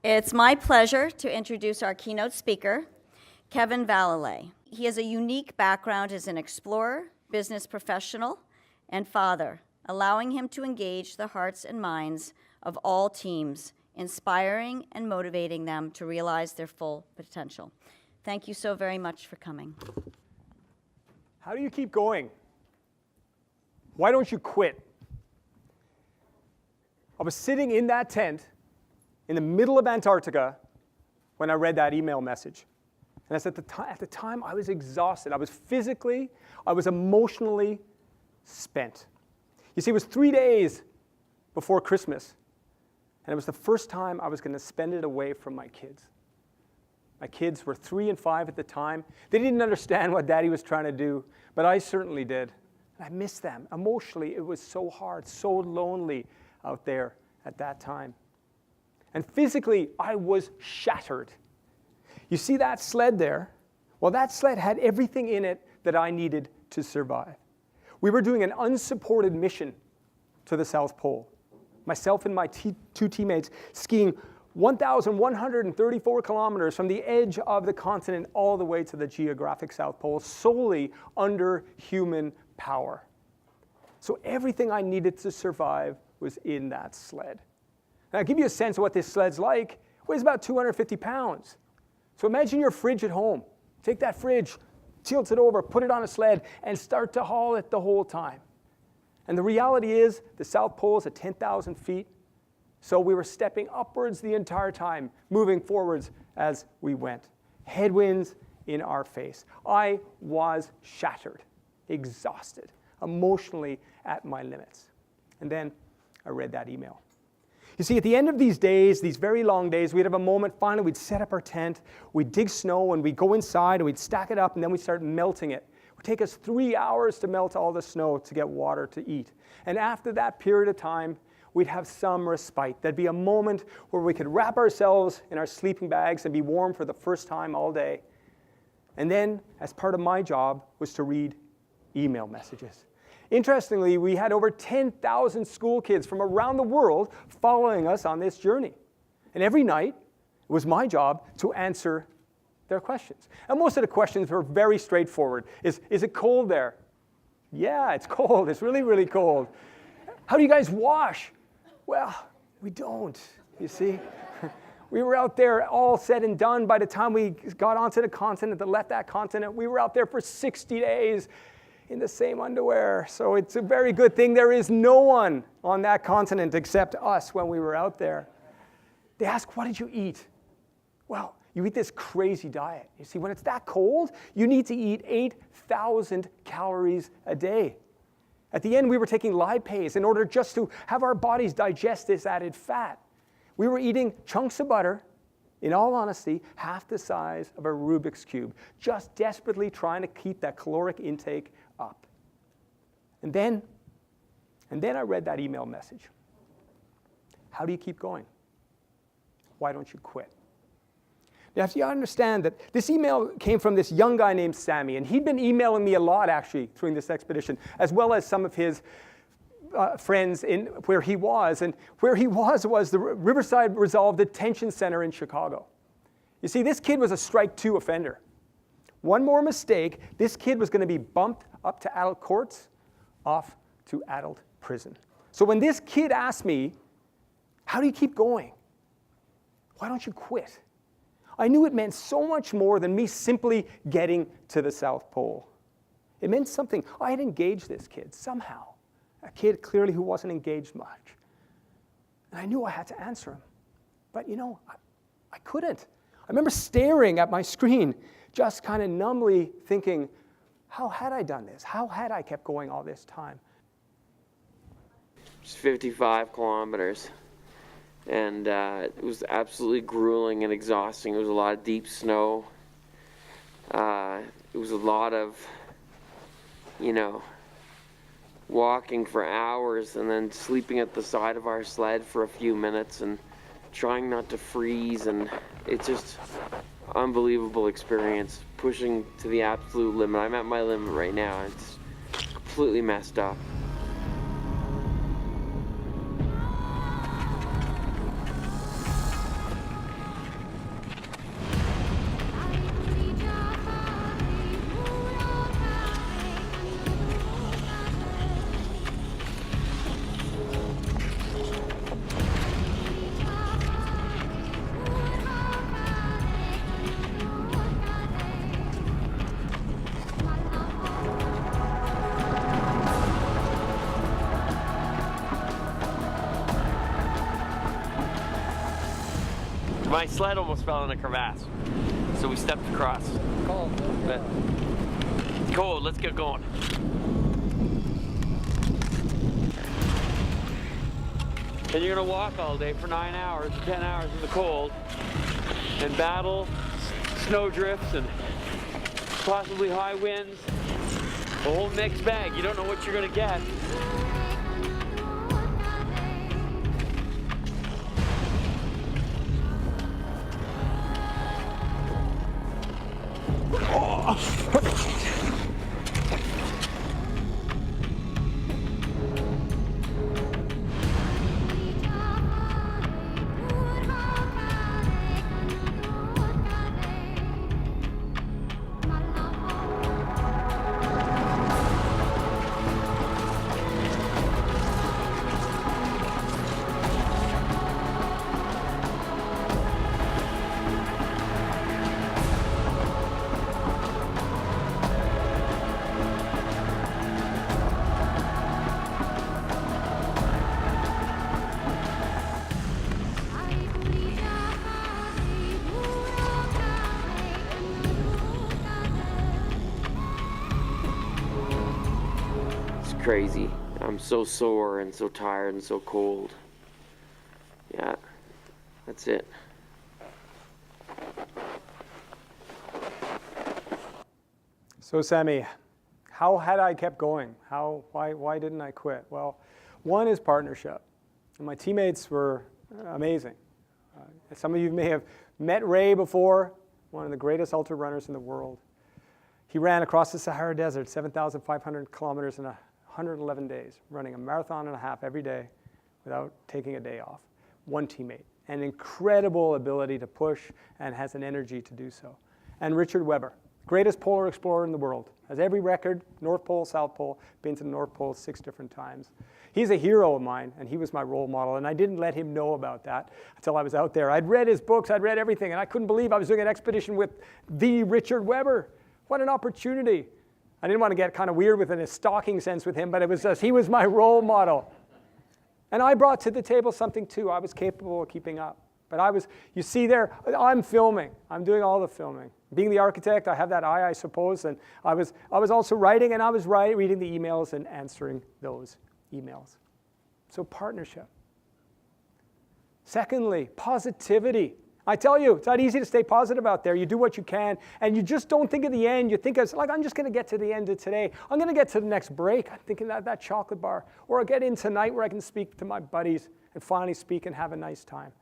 It's my pleasure to introduce our keynote speaker, Kevin Vallely. He has a unique background as an explorer, business professional, and father, allowing him to engage the hearts and minds of all teams, inspiring and motivating them to realize their full potential. Thank you so very much for coming. How do you keep going? Why don't you quit? I was sitting in that tent in the middle of Antarctica when I read that email message. And at the time, I was exhausted. I was physically, I was emotionally spent. You see, it was 3 days before Christmas, and it was the first time I was going to spend it away from my kids. My kids were 3 and 5 at the time. They didn't understand what Daddy was trying to do, but I certainly did. And I missed them. Emotionally, it was so hard, so lonely out there at that time. And physically, I was shattered. You see that sled there? Well, that sled had everything in it that I needed to survive. We were doing an unsupported mission to the South Pole. Myself and my two teammates skiing 1,134 kilometers from the edge of the continent all the way to the geographic South Pole, solely under human power. So everything I needed to survive was in that sled. Now, I'll give you a sense of what this sled's like. It weighs about 250 pounds. So imagine your fridge at home. Take that fridge, tilt it over, put it on a sled, and start to haul it the whole time. And the reality is, the South Pole is at 10,000 feet, so we were stepping upwards the entire time, moving forwards as we went. Headwinds in our face. I was shattered, exhausted, emotionally at my limits. And then I read that email. You see, at the end of these days, these very long days, we'd have a moment, finally we'd set up our tent, we'd dig snow, and we'd go inside, and we'd stack it up, and then we'd start melting it. It would take us 3 hours to melt all the snow to get water to eat. And after that period of time, we'd have some respite. There'd be a moment where we could wrap ourselves in our sleeping bags and be warm for the first time all day. And then, as part of my job, was to read email messages. Interestingly, we had over 10,000 school kids from around the world following us on this journey. And every night, it was my job to answer their questions. And most of the questions were very straightforward. Is it cold there? Yeah, it's cold. It's really, really cold. How do you guys wash? Well, we don't, you see. We were out there all said and done by the time we got onto the continent, that left that continent. We were out there for 60 days. In the same underwear. So it's a very good thing there is no one on that continent except us when we were out there. They ask, what did you eat? Well, you eat this crazy diet. You see, when it's that cold, you need to eat 8,000 calories a day. At the end, we were taking lipase in order just to have our bodies digest this added fat. We were eating chunks of butter, in all honesty, half the size of a Rubik's Cube, just desperately trying to keep that caloric intake up. And then I read that email message. How do you keep going? Why don't you quit? Now, you understand that this email came from this young guy named Sammy, and he'd been emailing me a lot, actually, during this expedition, as well as some of his friends in where he was. And where he was the Riverside Resolve Detention Center in Chicago. You see, this kid was a strike 2 offender. One more mistake, this kid was going to be bumped up to adult courts, off to adult prison. So when this kid asked me, how do you keep going? Why don't you quit? I knew it meant so much more than me simply getting to the South Pole. It meant something. I had engaged this kid somehow. A kid clearly who wasn't engaged much. And I knew I had to answer him. But you know, I couldn't. I remember staring at my screen, just kind of numbly thinking, how had I done this? How had I kept going all this time? It's 55 kilometers. And it was absolutely grueling and exhausting. It was a lot of deep snow. It was a lot of, walking for hours and then sleeping at the side of our sled for a few minutes and trying not to freeze. And it's just unbelievable experience, pushing to the absolute limit. I'm at my limit right now. It's completely messed up. My sled almost fell in a crevasse, so we stepped across. Cold. But it's cold, let's get going. And you're gonna walk all day for 9 hours, 10 hours in the cold, and battle snow drifts and possibly high winds. A whole mixed bag. You don't know what you're gonna get. Crazy. I'm so sore and so tired and so cold. Yeah, that's it. So Sammy, how had I kept going? Why didn't I quit? Well, one is partnership. And my teammates were amazing. Some of you may have met Ray before, one of the greatest ultra runners in the world. He ran across the Sahara Desert, 7,500 kilometers in 111 days, running a marathon and a half every day without taking a day off. One teammate, an incredible ability to push and has an energy to do so. And Richard Webber, greatest polar explorer in the world, has every record, North Pole, South Pole, been to the North Pole 6 different times. He's a hero of mine, and he was my role model, and I didn't let him know about that until I was out there. I'd read his books, I'd read everything, and I couldn't believe I was doing an expedition with the Richard Webber. What an opportunity. I didn't want to get kind of weird with it in a stalking sense with him, but it was just, he was my role model. And I brought to the table something too. I was capable of keeping up. But I was, you see there, I'm filming. I'm doing all the filming. Being the architect, I have that eye, I suppose, and I was also writing, and I was reading the emails and answering those emails. So partnership. Secondly, positivity. I tell you, it's not easy to stay positive out there. You do what you can, and you just don't think of the end. You think of, like, I'm just going to get to the end of today. I'm going to get to the next break. I'm thinking that chocolate bar. Or I'll get in tonight where I can speak to my buddies and finally speak and have a nice time.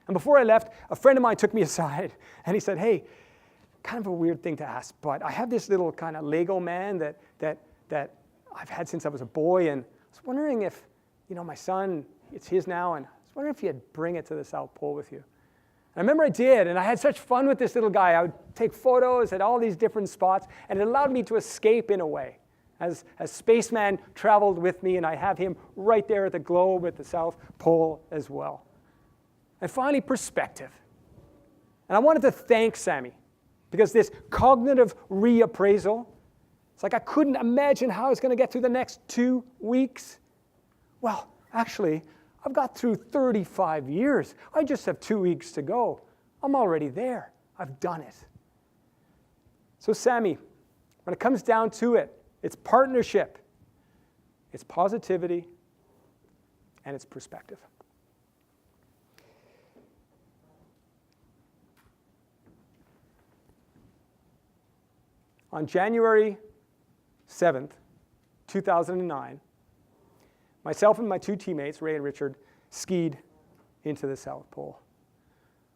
And before I left, a friend of mine took me aside, and he said, hey, kind of a weird thing to ask, but I have this little kind of Lego man that I've had since I was a boy, and I was wondering if, my son, it's his now, and I was wondering if you'd bring it to the South Pole with you. I remember I did, and I had such fun with this little guy. I would take photos at all these different spots, and it allowed me to escape in a way. As Spaceman traveled with me, and I have him right there at the globe at the South Pole as well. And finally, perspective. And I wanted to thank Sammy, because this cognitive reappraisal, it's like I couldn't imagine how I was going to get through the next 2 weeks. Well, actually, I've got through 35 years. I just have 2 weeks to go. I'm already there. I've done it. So Sammy, when it comes down to it, it's partnership, it's positivity, and it's perspective. On January 7th, 2009, myself and my 2 teammates, Ray and Richard, skied into the South Pole.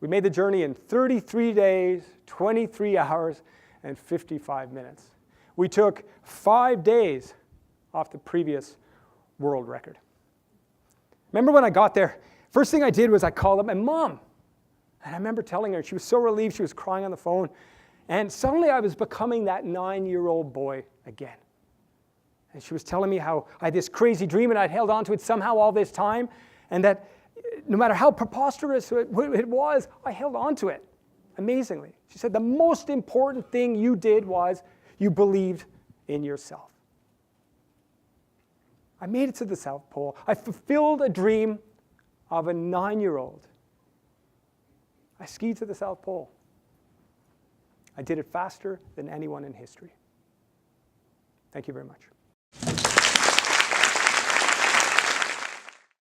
We made the journey in 33 days, 23 hours, and 55 minutes. We took 5 days off the previous world record. Remember when I got there, first thing I did was I called up my mom. And I remember telling her, she was so relieved, she was crying on the phone. And suddenly I was becoming that 9-year-old boy again. And she was telling me how I had this crazy dream and I'd held on to it somehow all this time, and that no matter how preposterous it was, I held on to it amazingly. She said the most important thing you did was you believed in yourself. I made it to the South Pole. I fulfilled a dream of a 9-year-old. I skied to the South Pole. I did it faster than anyone in history. Thank you very much.